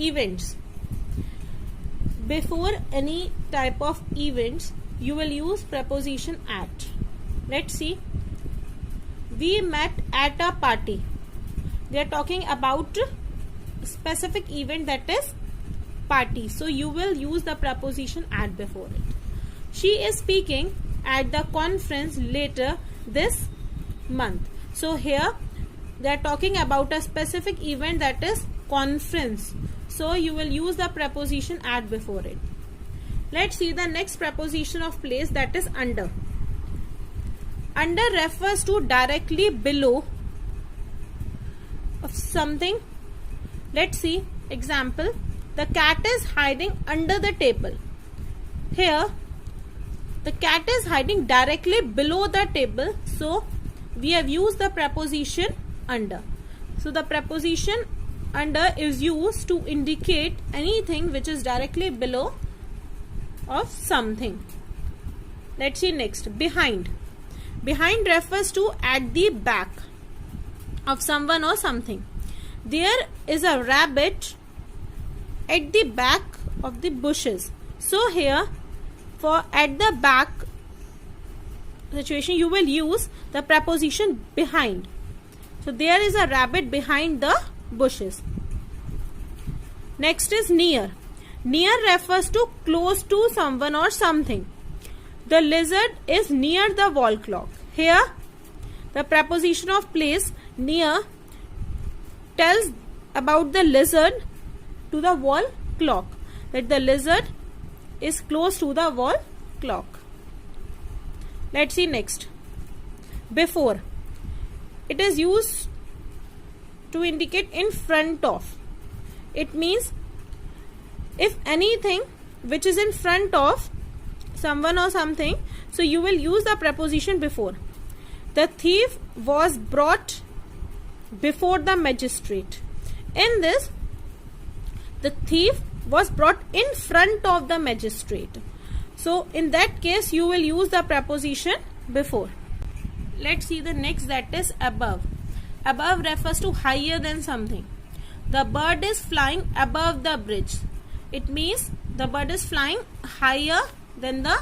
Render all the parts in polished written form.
events. Before any type of events, you will use preposition at. Let's see. We met at a party. They are talking about specific event, that is party. So you will use the preposition at before it. She is speaking at the conference later this month. So here they are talking about a specific event, that is conference. So you will use the preposition at before it. Let's see the next preposition of place, that is under. Under refers to directly below of something. Let's see example. The cat is hiding under the table. Here the cat is hiding directly below the table, so we have used the preposition under. So the preposition under is used to indicate anything which is directly below of something. Let's see next. Behind. Behind refers to at the back of someone or something. There is a rabbit at the back of the bushes. So here for at the back situation, you will use the preposition behind. So there is a rabbit behind the bushes. Next is near. Near refers to close to someone or something. The lizard is near the wall clock. Here the preposition of place near tells about the lizard to the wall clock, that the lizard is close to the wall clock. Let's see next. Before. It is used to indicate in front of. It means if anything which is in front of someone or something, so you will use the preposition before. The thief was brought before the magistrate. In this, the thief was brought in front of the magistrate. So in that case you will use the preposition before. Let's see the next, that is above. Above refers to higher than something. The bird is flying above the bridge. It means the bird is flying higher than the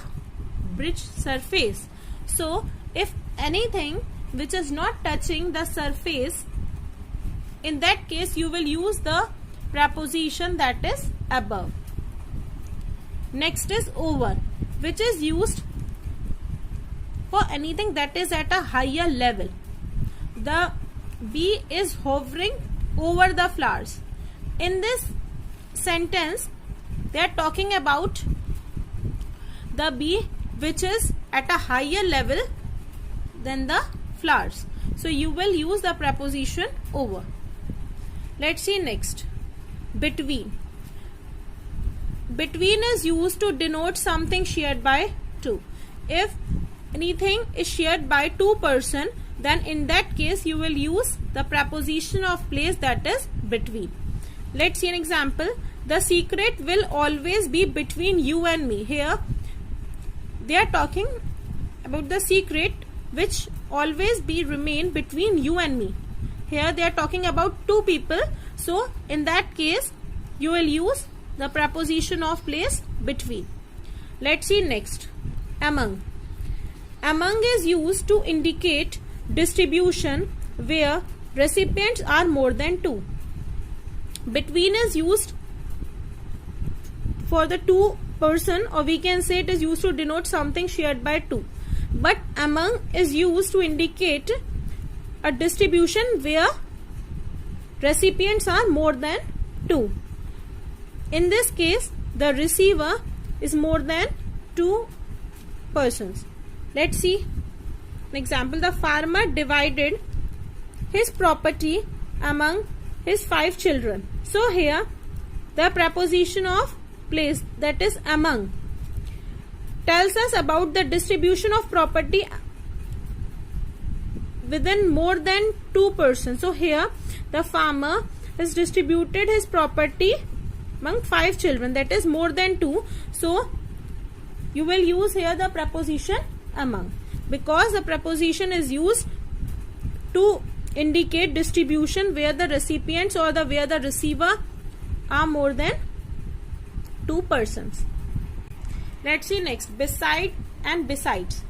bridge surface. So if anything which is not touching the surface, in that case you will use the preposition that is above. Next is over, which is used for anything that is at a higher level. The bee is hovering over the flowers. In this sentence they are talking about the bee which is at a higher level than the flowers. So you will use the preposition over. Let's see next. Between. Between is used to denote something shared by two. If anything is shared by two persons, then in that case you will use the preposition of place, that is between. Let's see an example. The secret will always be between you and me. Here they are talking about the secret which always remain between you and me. Here they are talking about two people. So in that case you will use the preposition of place between. Let's see next. Among. Among is used to indicate distribution where recipients are more than two. Between is used for the two person, or we can say it is used to denote something shared by two. But among is used to indicate a distribution where recipients are more than two. In this case the receiver is more than two persons. Let's see an example. The farmer divided his property among his 5 children. So here the preposition of place, that is among, tells us about the distribution of property within more than two persons. So here the farmer has distributed his property among 5 children, that is more than 2. So you will use here the preposition among, because the preposition is used to indicate distribution where the recipients or where the receiver are more than 2 persons. Let's see next. Beside and besides.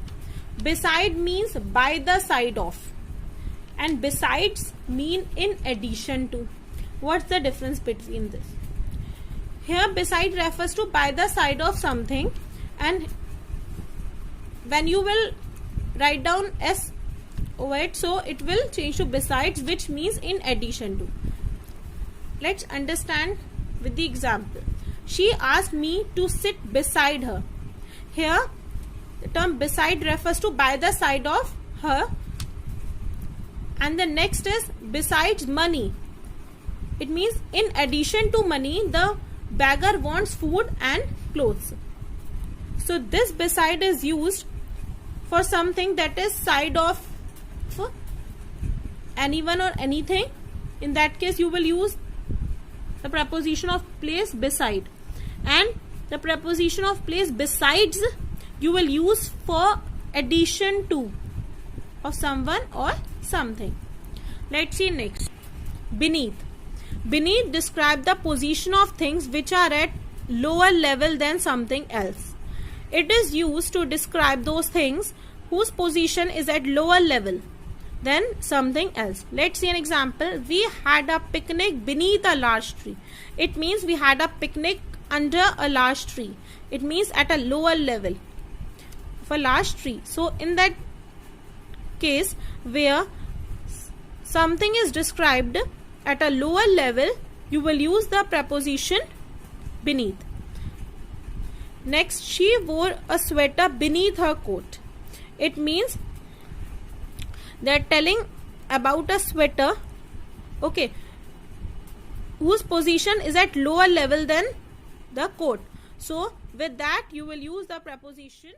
Beside means by the side of, and besides mean in addition to. What's the difference between this? Here beside refers to by the side of something, and when you will write down S over it, so it will change to besides, which means in addition to. Let's understand with the example. She asked me to sit beside her. Here the term beside refers to by the side of her, and the next is besides money. It means in addition to money, the beggar wants food and clothes. So this beside is used for something that is side of anyone or anything. In that case you will use the preposition of place beside, and the preposition of place besides you will use for addition to of someone or something. Let's see next. Beneath. Beneath describe the position of things which are at lower level than something else. It is used to describe those things whose position is at lower level than something else. Let's see an example. We had a picnic beneath a large tree. It means we had a picnic under a large tree. It means at a lower level of a large tree. So in that case where something is described at a lower level, you will use the preposition beneath. Next, she wore a sweater beneath her coat. It means they are telling about a sweater, okay, whose position is at lower level than the coat. So with that you will use the preposition